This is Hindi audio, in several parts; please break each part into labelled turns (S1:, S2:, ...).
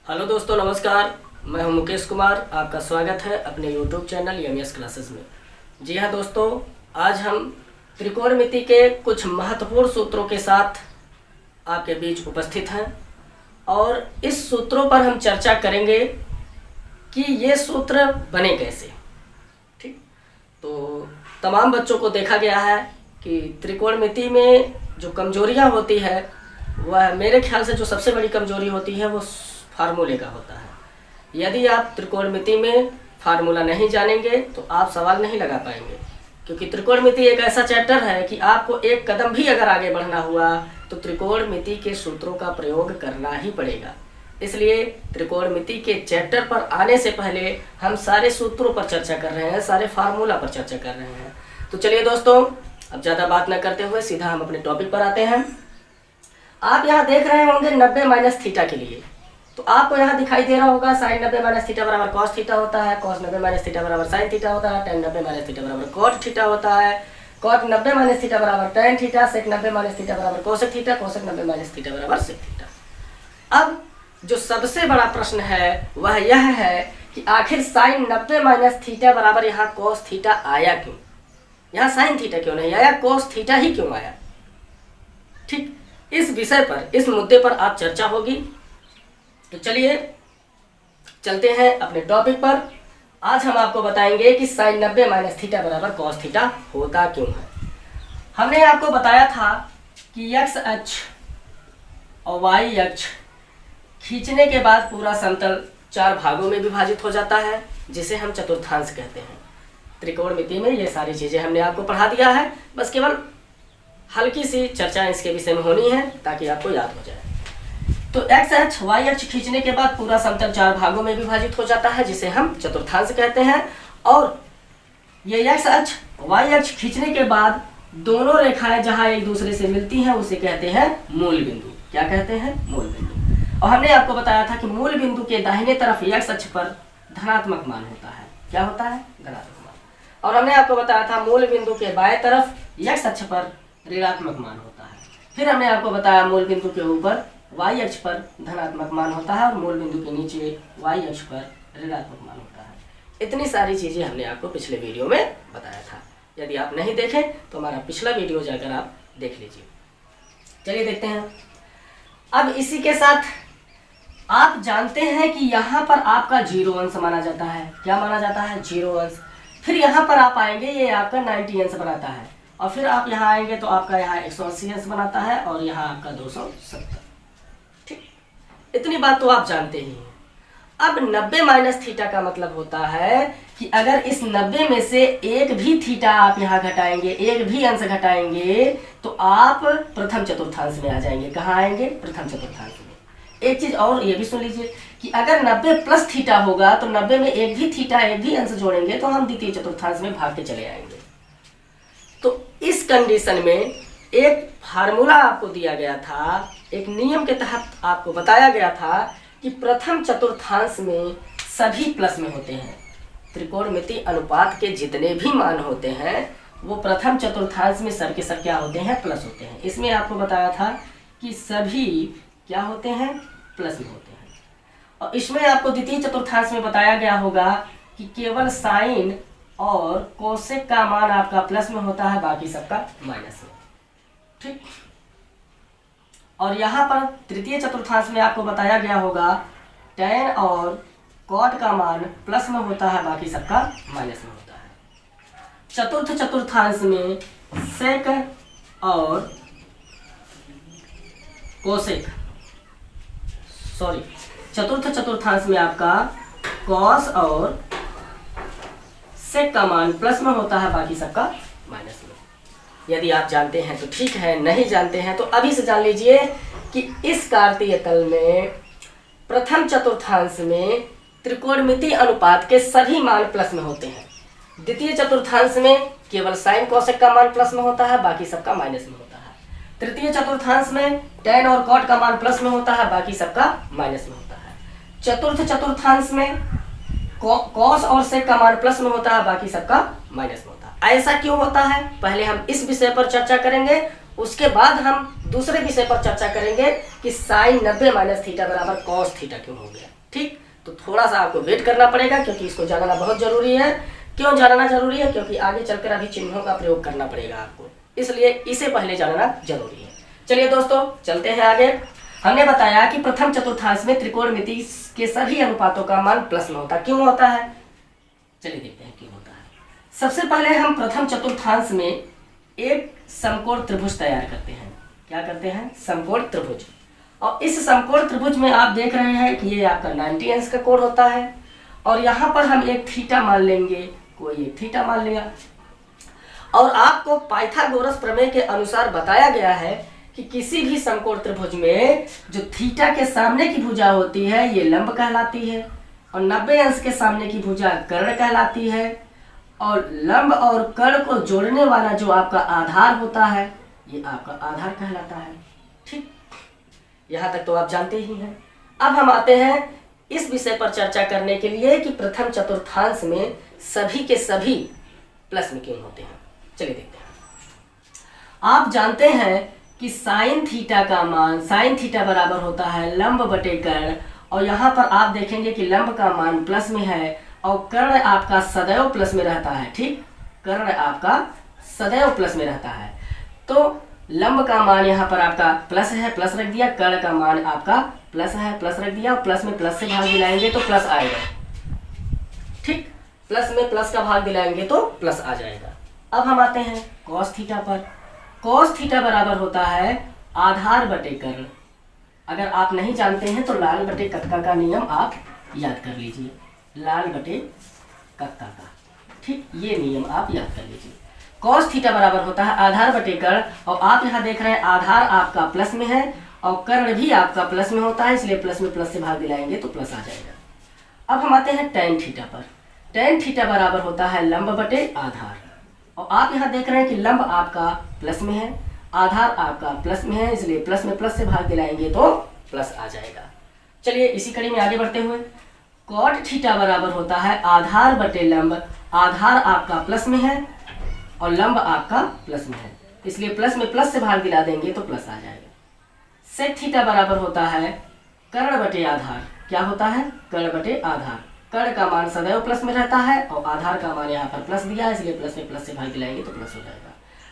S1: हेलो दोस्तों, नमस्कार। मैं हूं मुकेश कुमार। आपका स्वागत है अपने यूट्यूब चैनल एमएस क्लासेस में। जी हाँ दोस्तों, आज हम त्रिकोणमिति के कुछ महत्वपूर्ण सूत्रों के साथ आपके बीच उपस्थित हैं और इस सूत्रों पर हम चर्चा करेंगे कि ये सूत्र बने कैसे। ठीक, तो तमाम बच्चों को देखा गया है कि त्रिकोणमिति में जो कमजोरियाँ होती है वह मेरे ख्याल से जो सबसे बड़ी कमजोरी होती है वो फार्मूले का होता है। यदि आप त्रिकोणमिति में फार्मूला नहीं जानेंगे तो आप सवाल नहीं लगा पाएंगे, क्योंकि त्रिकोणमिति एक ऐसा चैप्टर है कि आपको एक कदम भी अगर आगे बढ़ना हुआ तो त्रिकोणमिति के सूत्रों का प्रयोग करना ही पड़ेगा। इसलिए त्रिकोणमिति के चैप्टर पर आने से पहले हम सारे सूत्रों पर चर्चा कर रहे हैं, सारे फार्मूला पर चर्चा कर रहे हैं। तो चलिए दोस्तों, अब ज़्यादा बात न करते हुए सीधा हम अपने टॉपिक पर आते हैं। आप यहाँ देख रहे होंगे 90 माइनस थीटा के लिए, तो आपको यहाँ दिखाई दे रहा होगा साइन 90 माइनस थीटा बराबर कॉस थीटा होता है, कॉस 90 माइनस थीटा बराबर साइन थीटा होता है, टेन 90 माइनस थीटा बराबर कॉट थीटा होता है, कॉट 90 माइनस थीटा बराबर टेन थीटा, सेक 90 माइनस थीटा बराबर cosec theta, cosec 90 minus theta बराबर सेक थीटा। अब जो सबसे बड़ा प्रश्न है वह यह है कि आखिर साइन 90 माइनस थीटा बराबर यहाँ कॉस थीटा आया क्यों, यहाँ साइन थीटा क्यों नहीं आया, कॉस थीटा ही क्यों आया। ठीक, इस विषय पर, इस मुद्दे पर आज चर्चा होगी। तो चलिए चलते हैं अपने टॉपिक पर। आज हम आपको बताएंगे कि साइन 90 माइनस थीटा बराबर कॉस थीटा होता क्यों है। हमने आपको बताया था कि एक्स अक्ष और वाई अक्ष खींचने के बाद पूरा समतल चार भागों में विभाजित हो जाता है, जिसे हम चतुर्थांश कहते हैं। त्रिकोणमिति में ये सारी चीज़ें हमने आपको पढ़ा दिया है, बस केवल हल्की सी चर्चा इसके विषय में होनी है ताकि आपको याद हो जाए। तो एक्स अक्ष वाई अक्ष खींचने के बाद पूरा समतल चार भागों में विभाजित हो जाता है, जिसे हम चतुर्थांश कहते हैं। और ये एक्स अक्ष वाई अक्ष खींचने के बाद दोनों रेखाएं जहां एक दूसरे से मिलती हैं उसे कहते हैं मूल बिंदु। क्या कहते हैं? मूल बिंदु। और हमने आपको बताया था कि मूल बिंदु के दाहिने तरफ एक्स अक्ष पर धनात्मक मान होता है। क्या होता है? धनात्मक मान। और हमने आपको बताया था मूल बिंदु के बाएं तरफ एक्स अक्ष पर ऋणात्मक मान होता है। फिर हमने आपको बताया मूल बिंदु के ऊपर वाई अक्ष पर धनात्मक मान होता है और मूल बिंदु के नीचे वाई अक्ष पर ऋणात्मक मान होता है। इतनी सारी चीजें हमने आपको पिछले वीडियो में बताया था। यदि आप नहीं देखें तो हमारा पिछला वीडियो जाकर आप देख लीजिए। चलिए देखते हैं। अब इसी के साथ आप जानते हैं कि यहाँ पर आपका 0 अंश माना जाता है। क्या माना जाता है? 0 अंश। फिर यहाँ पर आप आएंगे, ये आपका 90 अंश बनाता है, और फिर आप यहाँ आएंगे तो आपका यहाँ 180 अंश बनाता है और यहाँ आपका 270। ठीक, इतनी बात तो आप जानते ही हैं। अब 90 माइनस थीटा का मतलब होता है कि अगर इस 90 में से एक भी थीटा आप यहाँ घटाएंगे, एक भी अंश घटाएंगे, तो आप प्रथम चतुर्थांश में आ जाएंगे। कहाँ आएंगे? प्रथम चतुर्थांश में। एक चीज और ये भी सुन लीजिए कि अगर 90 प्लस थीटा होगा तो 90 में एक भी थीटा, एक भी अंश जोड़ेंगे तो हम द्वितीय चतुर्थांश में भाग के चले आएंगे। तो इस कंडीशन में एक फार्मूला आपको दिया गया था, एक नियम के तहत आपको बताया गया था कि प्रथम चतुर्थांश में सभी प्लस में होते हैं। त्रिकोणमिति अनुपात के जितने भी मान होते हैं वो प्रथम चतुर्थांश में सब के सब क्या होते हैं? प्लस होते हैं। इसमें आपको बताया था कि सभी क्या होते हैं? प्लस में होते हैं। और इसमें आपको द्वितीय चतुर्थांश में बताया गया होगा कि केवल साइन और कोसेक का मान आपका प्लस में होता है, बाकी सबका माइनस में। ठीक, और यहाँ पर तृतीय चतुर्थांश में आपको बताया गया होगा टेन और कॉट का मान प्लस में होता है, बाकी सबका माइनस में होता है। चतुर्थ चतुर्थांश में सेक और कोसेक, चतुर्थ चतुर्थांश में आपका कॉस और सेक का मान प्लस में होता है, बाकी सबका माइनस में। यदि आप जानते हैं तो ठीक है, नहीं जानते हैं तो अभी से जान लीजिए कि इस कार्तीय तल में प्रथम चतुर्थांश में त्रिकोणमिति अनुपात के सभी मान प्लस में होते हैं। द्वितीय चतुर्थांश में केवल साइन कोसेक का मान प्लस में होता है, बाकी सबका माइनस में होता है। तृतीय चतुर्थांश में टेन और कॉट का मान प्लस में होता है, बाकी सबका माइनस में होता है। चतुर्थ चतुर्थांश में कॉस और सेक का मान प्लस में होता है, बाकी सबका माइनस में होता है। ऐसा क्यों होता है? पहले हम इस विषय पर चर्चा करेंगे, उसके बाद हम दूसरे विषय पर चर्चा करेंगे कि साइन 90 माइनस थीटा बराबर कॉस थीटा क्यों हो गया। ठीक, तो थोड़ा सा आपको वेट करना पड़ेगा क्योंकि इसको जानना बहुत जरूरी है। क्यों जानना जरूरी है? क्योंकि आगे चलकर अभी चिन्हों का प्रयोग करना पड़ेगा आपको, इसलिए इसे पहले जानना जरूरी है। चलिए दोस्तों चलते हैं आगे। हमने बताया कि प्रथम चतुर्थांश में त्रिकोणमिति के सभी अनुपातों का मान प्लस में होता है। क्यों होता है? चलिए देखते हैं क्यों होता है। सबसे पहले हम प्रथम चतुर्थांश में एक समकोण त्रिभुज तैयार करते हैं। क्या करते हैं? समकोण त्रिभुज। और इस समकोण त्रिभुज में आप देख रहे हैं कि ये आपका 90 अंश का कोण होता है और यहाँ पर हम एक थीटा मान लेंगे, कोई एक थीटा मान लिया। और आपको पाइथागोरस प्रमेय के अनुसार बताया गया है कि किसी भी समकोण त्रिभुज में जो थीटा के सामने की भुजा होती है ये लंब कहलाती है और 90 अंश के सामने की भुजा कर्ण कहलाती है और लंब और कर्ण को जोड़ने वाला जो आपका आधार होता है ये आपका आधार कहलाता है। ठीक, यहाँ तक तो आप जानते ही हैं। अब हम आते हैं इस विषय पर चर्चा करने के लिए कि प्रथम चतुर्थांश में सभी के सभी प्लस में क्यों होते हैं। चलिए देखते हैं। आप जानते हैं कि साइन थीटा का मान, साइन थीटा बराबर होता है लंब बटे कर्ण और यहाँ पर आप देखेंगे कि लंब का मान प्लस में है और कर्ण आपका सदैव प्लस में रहता है। ठीक, कर्ण आपका सदैव प्लस में रहता है। तो लंब का मान यहाँ पर आपका प्लस है, प्लस रख दिया। कर्ण का मान आपका प्लस है, प्लस रख दिया। प्लस में प्लस से भाग दिलाएंगे तो प्लस आएगा। ठीक, प्लस में प्लस का भाग दिलाएंगे तो प्लस आ जाएगा। अब हम आते हैं कॉस थीटा पर। कॉस थीटा बराबर होता है आधार बटे कर्ण। अगर आप नहीं जानते हैं तो लाल बटे कक्का का नियम आप याद कर लीजिए, लाल बटे कक्का का। ठीक, ये नियम आप याद कर लीजिए। कॉस थीटा बराबर होता है आधार बटे कर्ण और आप यहाँ देख रहे हैं आधार आपका प्लस में है और कर्ण भी आपका प्लस में होता है, इसलिए प्लस में प्लस से भाग दिलाएंगे तो प्लस आ जाएगा। अब हम आते हैं टेन थीटा पर। टेन थीटा बराबर होता है लंब बटे आधार और आप यहाँ देख रहे हैं कि लंब आपका प्लस में है, आधार आपका प्लस में है, इसलिए प्लस में प्लस से भाग दिलाएंगे तो प्लस आ जाएगा। चलिए इसी कड़ी में आगे बढ़ते हुए कॉट थीटा बराबर होता है आधार बटे लंब। आधार आपका प्लस में है और लंब आपका प्लस में है, इसलिए प्लस में प्लस से भाग दिला देंगे तो प्लस आ जाएगा। सेक थीटा बराबर होता है कर्ण बटे आधार। क्या होता है? कर्ण बटे आधार। कर्ण का मान सदैव प्लस में रहता है और आधार का मान यहाँ पर प्लस दिया है, इसलिए प्लस में प्लस से भाग दिलाएंगे तो प्लस हो जाएगा।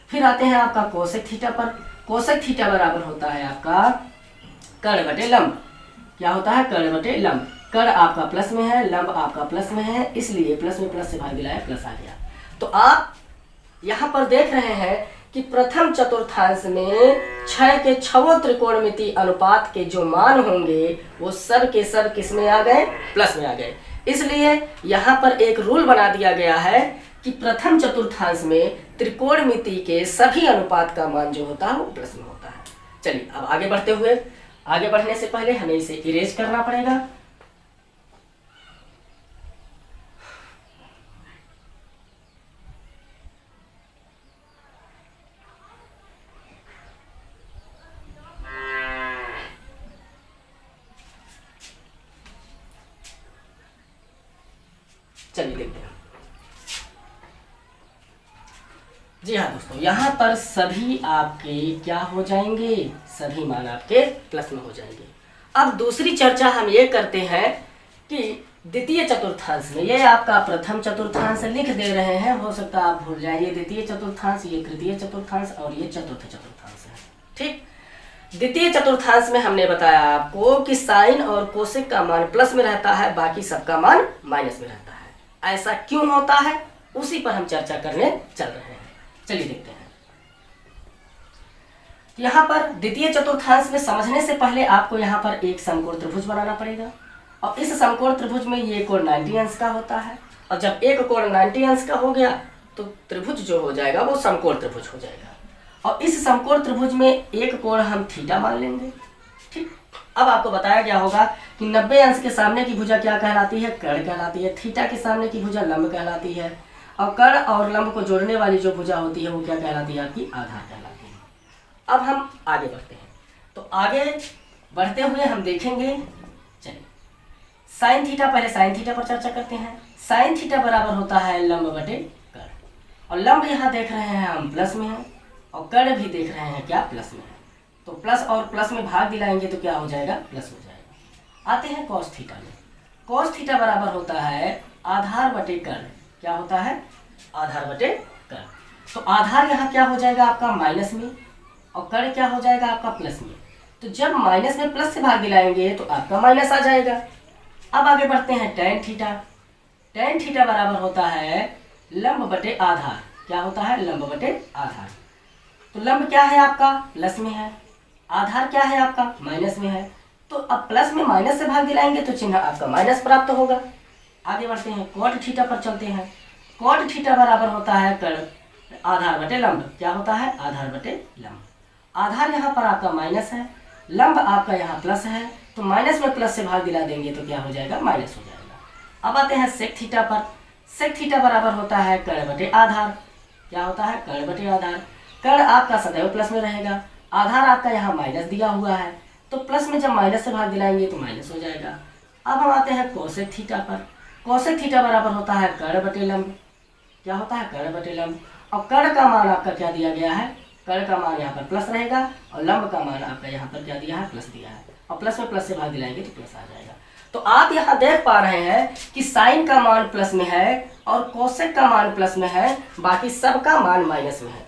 S1: फिर आते हैं आपका कोसेक थीटा पर। कोसेक थीटा बराबर होता है आपका कर्ण बटे लंब। क्या होता है? कर्ण बटे लंब। कर्ण आपका प्लस में है, लंब आपका प्लस में है, इसलिए प्लस में प्लस से भाग दिलाया प्लस आ गया। तो आप यहाँ पर देख रहे हैं कि प्रथम चतुर्थांश में क्षय के छवों त्रिकोणमिति अनुपात के जो मान होंगे वो सब के सब किस में आ गए? प्लस में आ गए। इसलिए यहाँ पर एक रूल बना दिया गया है कि प्रथम चतुर्थांश में त्रिकोणमिति के सभी अनुपात का मान जो होता है वो प्लस में होता है। चलिए अब आगे बढ़ते हुए, आगे बढ़ने से पहले हमें इसे इरेज करना पड़ेगा। चलिए देखते हैं। जी हाँ दोस्तों, यहाँ पर सभी आपके क्या हो जाएंगे? सभी मान आपके प्लस में हो जाएंगे। अब दूसरी चर्चा हम ये करते हैं कि द्वितीय चतुर्थांश में, ये आपका प्रथम चतुर्थांश लिख दे रहे हैं, हो सकता है आप भूल जाए, ये द्वितीय चतुर्थांश, ये तृतीय चतुर्थांश और ये चतुर्थ चतुर्थांश है। ठीक, द्वितीय चतुर्थांश में हमने बताया आपको कि साइन और कोसेक का मान प्लस में रहता है, बाकी सबका मान माइनस में रहता है। ऐसा क्यों होता है उसी पर हम चर्चा करने चल रहे हैं। चलिए देखते हैं। यहाँ पर द्वितीय चतुर्थांश में समझने से पहले आपको यहाँ पर एक समकोण त्रिभुज बनाना पड़ेगा और इस समकोण त्रिभुज में ये कोण 90 अंश का होता है और जब एक कोण 90 अंश का हो गया तो त्रिभुज जो हो जाएगा वो समकोण त्रिभुज हो जाएगा और इस समकोण त्रिभुज में एक कोण हम थीटा मान लेंगे। ठीक, अब आपको बताया गया होगा कि 90 अंश के सामने की भुजा क्या कहलाती है? कर्ण कहलाती है। थीटा के सामने की भुजा लंब कहलाती है और कर्ण और लंब को जोड़ने वाली जो भुजा होती है वो क्या कहलाती है? आपकी आधार कहलाती है। अब हम आगे बढ़ते हैं। तो आगे बढ़ते हुए हम देखेंगे, चलिए साइन थीटा, पहले साइन थीटा पर चर्चा करते हैं। साइन थीटा बराबर होता है लंब बटे कर्ण और लंब यहाँ देख रहे हैं हम प्लस में है और कर्ण भी देख रहे हैं क्या प्लस में है, तो प्लस और प्लस में भाग दिलाएंगे तो क्या हो जाएगा, प्लस हो जाएगा। आते हैं कॉस थीटा में। कॉस थीटा बराबर होता है आधार बटे कर्ण। क्या होता है, आधार बटे कर्ण। तो आधार यहाँ क्या हो जाएगा आपका माइनस में, और कर्ण क्या हो जाएगा आपका प्लस में। तो जब माइनस में प्लस से भाग दिलाएंगे तो आपका माइनस आ जाएगा। अब आगे बढ़ते हैं टेन थीटा। टेन थीटा बराबर होता है लंब बटे आधार। क्या होता है, लंब बटे आधार। तो लंब क्या है आपका, प्लस में है, आधार क्या है आपका, माइनस में है। तो अब प्लस में माइनस से भाग दिलाएंगे तो चिन्ह आपका माइनस प्राप्त होगा। आगे बढ़ते हैं कॉट थीटा पर चलते हैं। कॉट थीटा बराबर होता है कर्ण आधार बटे लंब। क्या होता है, आधार बटे लंब। आधार यहाँ पर आपका माइनस है, लंब आपका यहाँ प्लस है, तो माइनस में प्लस से भाग दिला देंगे तो क्या हो जाएगा, माइनस हो जाएगा। अब आते हैं सेक थीटा पर। सेक थीटा बराबर होता है कर्ण बटे आधार। क्या होता है, कर्ण बटे आधार। कर्ण आपका सदैव प्लस में रहेगा, आधार आपका यहाँ माइनस दिया हुआ है, तो प्लस में जब माइनस से भाग दिलाएंगे तो माइनस हो जाएगा। अब हम आते हैं कोसेक थीटा पर। कोसेक थीटा बराबर होता है कर्ण बटे लंब। क्या होता है, कर्ण बटे लंब। और कर्ण का मान आपका क्या दिया गया है, कर्ण का मान यहाँ पर प्लस रहेगा, और लंब का मान आपका यहाँ पर क्या दिया है, प्लस दिया है, और प्लस में प्लस से भाग दिलाएंगे तो प्लस आ जाएगा। तो आप यहाँ देख पा रहे हैं कि साइन का मान प्लस में है और कोसेक का मान प्लस में है, बाकी सबका मान माइनस में है।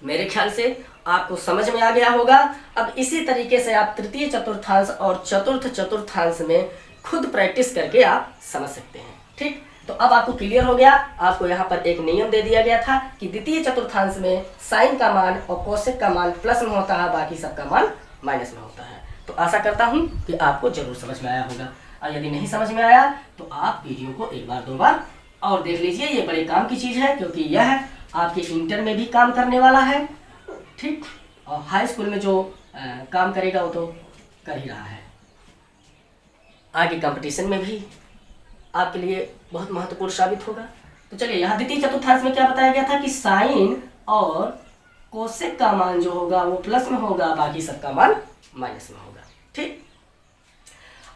S1: मेरे ख्याल से आपको समझ में आ गया होगा। अब इसी तरीके से आप तृतीय चतुर्थांश और चतुर्थ चतुर्थांश में खुद प्रैक्टिस करके आप समझ सकते हैं। ठीक, तो अब आपको क्लियर हो गया। आपको यहाँ पर एक नियम दे दिया गया था कि द्वितीय चतुर्थांश में साइन का मान और कोसेक का मान प्लस में होता है, बाकी सबका मान माइनस में होता है। तो आशा करता हूँ कि आपको जरूर समझ में आया होगा, और यदि नहीं समझ में आया तो आप वीडियो को एक बार दो बार और देख लीजिए। ये बड़े काम की चीज़ है, क्योंकि यह आपके इंटर में भी काम करने वाला है। ठीक, और हाई स्कूल में जो काम करेगा वो तो कर ही रहा है, आगे कंपटीशन में भी आपके लिए बहुत महत्वपूर्ण साबित होगा। तो चलिए, यहाँ द्वितीय चतुर्थांश में क्या बताया गया था कि साइन और कोसेक का मान जो होगा वो प्लस में होगा, बाकी सबका मान माइनस में होगा। ठीक,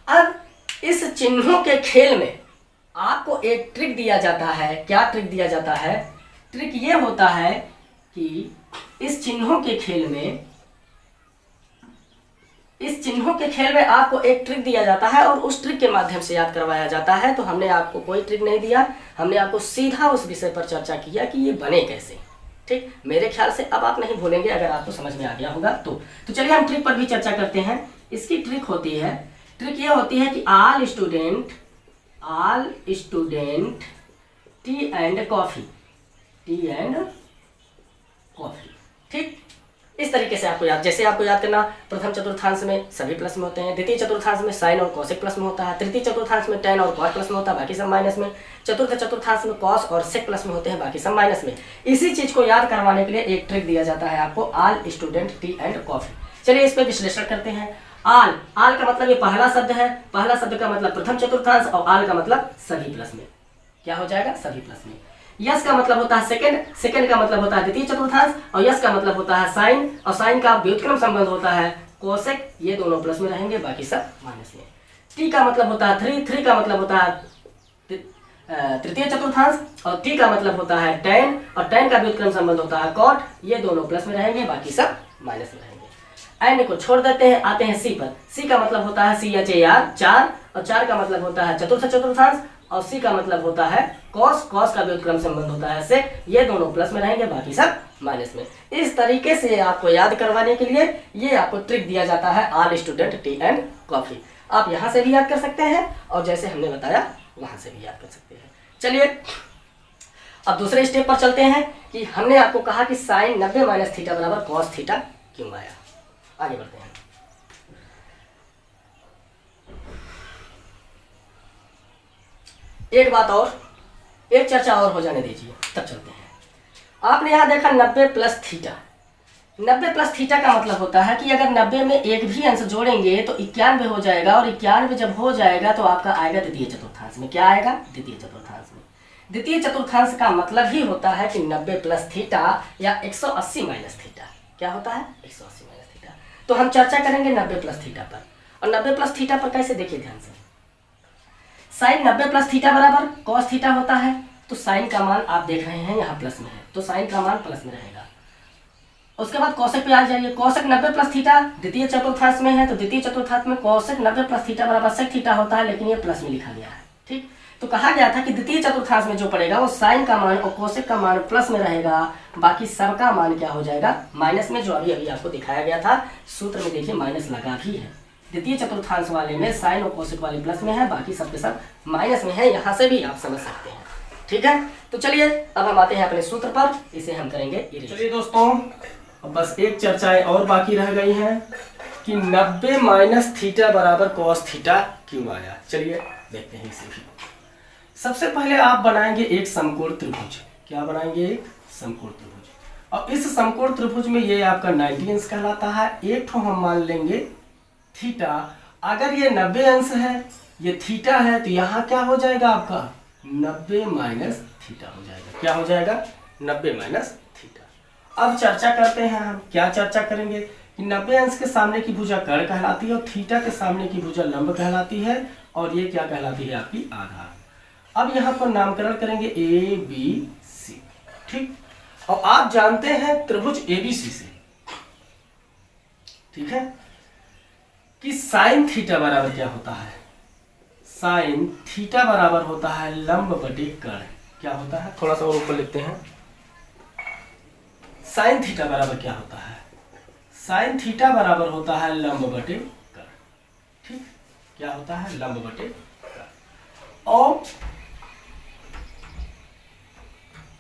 S1: अब इस चिन्हों के खेल में आपको एक ट्रिक दिया जाता है। क्या ट्रिक दिया जाता है, ट्रिक ये होता है कि इस चिन्हों के खेल में आपको एक ट्रिक दिया जाता है और उस ट्रिक के माध्यम से याद करवाया जाता है। तो हमने आपको कोई ट्रिक नहीं दिया, हमने आपको सीधा उस विषय पर चर्चा किया कि ये बने कैसे। ठीक, मेरे ख्याल से अब आप नहीं भूलेंगे अगर आपको समझ में आ गया होगा तो चलिए हम ट्रिक पर भी चर्चा करते हैं। इसकी ट्रिक ये होती है कि all student T and coffee. ठीक, इस तरीके से आपको याद करना। प्रथम चतुर्थांश में सभी प्लस में होते हैं, द्वितीय चतुर्थांश में साइन और कोसेक प्लस में होता है, तृतीय चतुर्थांश में टेन और कॉट प्लस में होता है, बाकी सब माइनस में, चतुर्थ चतुर्थांश में कॉस और सेक प्लस में होते हैं, बाकी सब माइनस में। इसी चीज को याद करवाने के लिए एक ट्रिक दिया जाता है आपको, all student T and coffee. चलिए इस पर विश्लेषण करते हैं। ऑल का मतलब ये पहला शब्द है, पहला शब्द का मतलब प्रथम चतुर्थांश, और ऑल का मतलब सभी प्लस में। क्या हो जाएगा, सभी प्लस में। यस का मतलब होता है सेकंड का मतलब होता है द्वितीय चतुर्थांश, और यस का मतलब होता है साइन, और साइन का व्युत्क्रम संबंध होता है कोसेक। ये दोनों प्लस में रहेंगे, बाकी सब माइनस में। टी का मतलब होता है थ्री का मतलब होता है तृतीय चतुर्थांश, और टी का मतलब होता है टेन, और टेन का व्युत्क्रम संबंध होता है कॉट। ये दोनों प्लस में रहेंगे, बाकी सब माइनस में रहेंगे। एन को छोड़ देते हैं, आते हैं सी पर। सी का मतलब होता है CHAR 4, और 4 का मतलब होता है चतुर्थ चतुर्थांश, और सी का मतलब होता है कॉस का व्युत्क्रम संबंध होता है सेक। ये दोनों प्लस में रहेंगे, बाकी सब माइनस में। इस तरीके से आपको याद करवाने के लिए ये आपको ट्रिक दिया जाता है, all student T and coffee. आप यहाँ से भी याद कर सकते हैं, और जैसे हमने बताया वहां से भी याद कर सकते हैं। चलिए अब दूसरे स्टेप पर चलते हैं कि हमने आपको कहा कि साइन 90 माइनस थीटा बराबर कॉस थीटा क्यों आया। आगे बढ़ते हैं। एक बात और, एक चर्चा और हो जाने दीजिए, तब चलते हैं। आपने यहां देखा 90 प्लस थीटा। 90 प्लस थीटा का मतलब होता है कि अगर 90 में एक भी अंश जोड़ेंगे तो 91 हो जाएगा, और 91 जब हो जाएगा तो आपका आएगा द्वितीय चतुर्थांश में। क्या आएगा, द्वितीय चतुर्थांश में। द्वितीय चतुर्थांश का मतलब ही होता है कि 90 प्लस थीटा या 180 माइनस थीटा। क्या होता है, 180 माइनस थीटा। तो हम चर्चा करेंगे 90 प्लस थीटा पर। और 90 प्लस थीटा पर कैसे, देखिए ध्यान से। साइन 90 प्लस थीटा बराबर कॉस थीटा होता है, तो साइन का मान आप देख रहे हैं यहाँ प्लस में है, तो साइन का मान प्लस में रहेगा। उसके बाद कोसेक पे आ जाइए। कोसेक 90 प्लस थीटा द्वितीय चतुर्थांश में है, तो द्वितीय चतुर्थांश में कोसेक 90 प्लस थीटा बराबर सेक थीटा होता है, लेकिन ये प्लस में लिखा गया है। ठीक, तो कहा गया था कि द्वितीय चतुर्थांश में जो पड़ेगा वो साइन का मान और कोसेक का मान प्लस में रहेगा, बाकी सबका मान क्या हो जाएगा, माइनस में, जो अभी अभी आपको दिखाया गया था सूत्र में। देखिए माइनस लगा भी है, द्वितीय चतुर्थांश वाले में साइन और कोसेक वाले प्लस में है, बाकी सबके सब माइनस में है। यहाँ से भी आप समझ सकते हैं। ठीक है, तो चलिए अब हम आते हैं अपने सूत्र पर, इसे हम करेंगे इरेज। चलिए दोस्तों, अब बस एक चर्चाएं और बाकी रह गई हैं कि 90 माइनस थीटा बराबर कॉस थीटा क्यों आया। चलिए देखते हैं इसे भी। सबसे पहले आप बनाएंगे एक समकोण त्रिभुज। क्या बनाएंगे, एक समकोण त्रिभुज। और इस समकोण त्रिभुज में ये आपका 90 अंश कहलाता है। एक ठो हम मान लेंगे थीटा। अगर ये 90 अंश है, ये थीटा है, तो यहाँ क्या हो जाएगा आपका 90 माइनस थीटा हो जाएगा। क्या हो जाएगा, 90 माइनस थीटा। अब चर्चा करते हैं हम। क्या चर्चा करेंगे कि 90 अंश के सामने की भुजा कर्ण कहलाती है और थीटा के सामने की भुजा लंब कहलाती है, और ये क्या कहलाती है, आपकी आधार। अब यहाँ पर नामकरण करेंगे ए बी सी। ठीक, और आप जानते हैं त्रिभुज एबीसी से, ठीक है, कि साइन थीटा बराबर क्या होता है, साइन थीटा बराबर होता है लंब बटे कर्ण। क्या होता है, थोड़ा सा और ऊपर लिखते हैं। साइन थीटा बराबर क्या होता है, साइन थीटा बराबर होता है लंब बटे कर्ण। ठीक, क्या होता है, लंब बटे कर्ण। और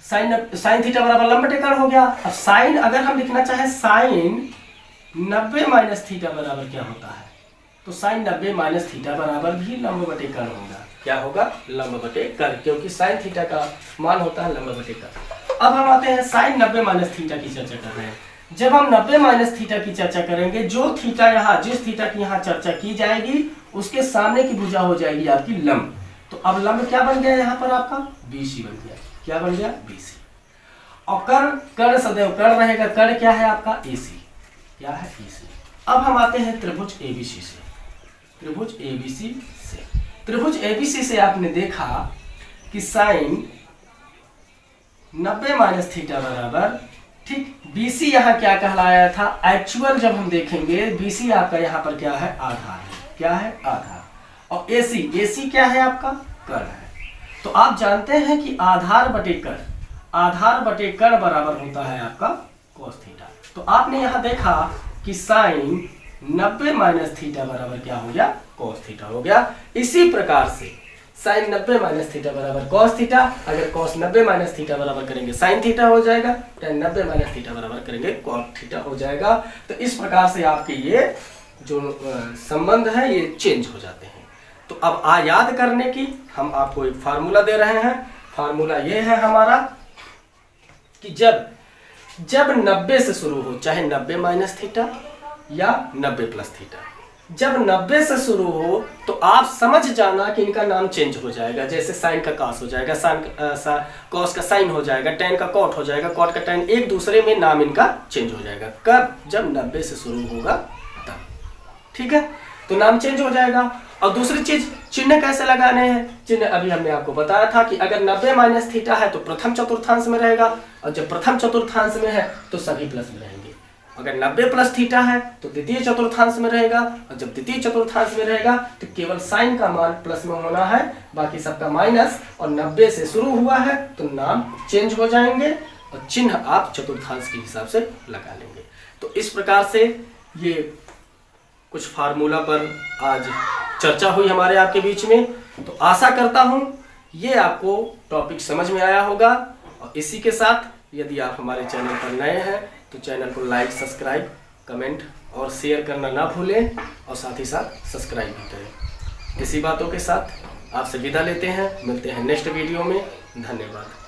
S1: साइन थीटा बराबर लंब बटे कर्ण हो गया। अब साइन अगर हम लिखना चाहे साइन 90 माइनस थीटा बराबर क्या होता है, तो साइन 90 माइनस थीटा बराबर भी लंब बटे कर्ण होगा। क्या होगा, लंब बटे कर्ण, क्योंकि साइन थीटा का मान होता है लंब बटे कर्ण। अब हम आते हैं साइन 90 माइनस थीटा की चर्चा कर रहे हैं। जब हम 90 माइनस थीटा की चर्चा करेंगे, जो थीटा यहाँ, जिस थीटा की यहाँ चर्चा की जाएगी, उसके सामने की भुजा हो जाएगी आपकी लंब। तो अब लंब क्या बन गया यहाँ पर आपका, बीसी बन गया। क्या बन गया, बीसी। और कर्ण, कर्ण सदैव कर्ण रहेगा। कर्ण क्या है आपका, एसी। क्या है, एसी। अब हम आते हैं त्रिभुज एबीसी से। त्रिभुज एबीसी से, त्रिभुज एबीसी से आपने देखा कि साइन 90 माइनस थीटा बराबर, ठीक, बीसी यहाँ क्या कहलाया था, एक्चुअल जब हम देखेंगे बीसी आपका यहाँ पर क्या है, आधार है। क्या है, आधार। और एसी, एसी क्या है आपका, कर्ण है। तो आप जानते हैं कि आधार बटे कर्ण, आधार बटे कर्ण बराबर होता है आपका cos थीटा। तो आपने यहां देखा कि साइन 90 माइनस थीटा बराबर क्या हो गया, cos थीटा हो गया। इसी प्रकार से साइन 90 माइनस थीटा बराबर cos थीटा, अगर cos 90 माइनस थीटा बराबर करेंगे साइन थीटा हो जाएगा, tan 90 माइनस थीटा बराबर करेंगे cos थीटा हो जाएगा। तो इस प्रकार से आपके ये जो संबंध है ये चेंज हो जाते हैं। तो अब याद करने की हम आपको एक फार्मूला दे रहे हैं। फार्मूला ये है हमारा कि जब 90 से शुरू हो, चाहे 90 माइनस थीटा या 90 प्लस थीटा, जब 90 से शुरू हो तो आप समझ जाना कि इनका नाम चेंज हो जाएगा। जैसे साइन का कॉस हो जाएगा, कॉस का साइन हो जाएगा, टेन का कॉट हो जाएगा, कॉट का टेन, एक दूसरे में नाम इनका चेंज हो जाएगा। कब, जब 90 से शुरू होगा तब। ठीक है, तो नाम चेंज हो जाएगा। और दूसरी चीज, चिन्ह कैसे लगाने हैं। चिन्ह अभी हमने आपको बताया था कि अगर 90 माइनस थीटा है तो प्रथम चतुर्थांश में रहेगा, और जब प्रथम चतुर्थांश में है तो सभी प्लस में रहेंगे। अगर 90 प्लस थीटा है तो द्वितीय चतुर्थांश में रहेगा, और जब द्वितीय चतुर्थांश में रहेगा तो केवल साइन का मान प्लस में होना है, बाकी सबका माइनस। और 90 से शुरू हुआ है तो नाम चेंज हो जाएंगे, और चिन्ह आप चतुर्थांश के हिसाब से लगा लेंगे। तो इस प्रकार से ये कुछ फार्मूला पर आज चर्चा हुई हमारे आपके बीच में। तो आशा करता हूं ये आपको टॉपिक समझ में आया होगा। और इसी के साथ यदि आप हमारे चैनल पर नए हैं तो चैनल को लाइक, सब्सक्राइब, कमेंट और शेयर करना ना भूलें, और साथ ही साथ सब्सक्राइब भी करें। इसी बातों के साथ आपसे विदा लेते हैं, मिलते हैं नेक्स्ट वीडियो में। धन्यवाद।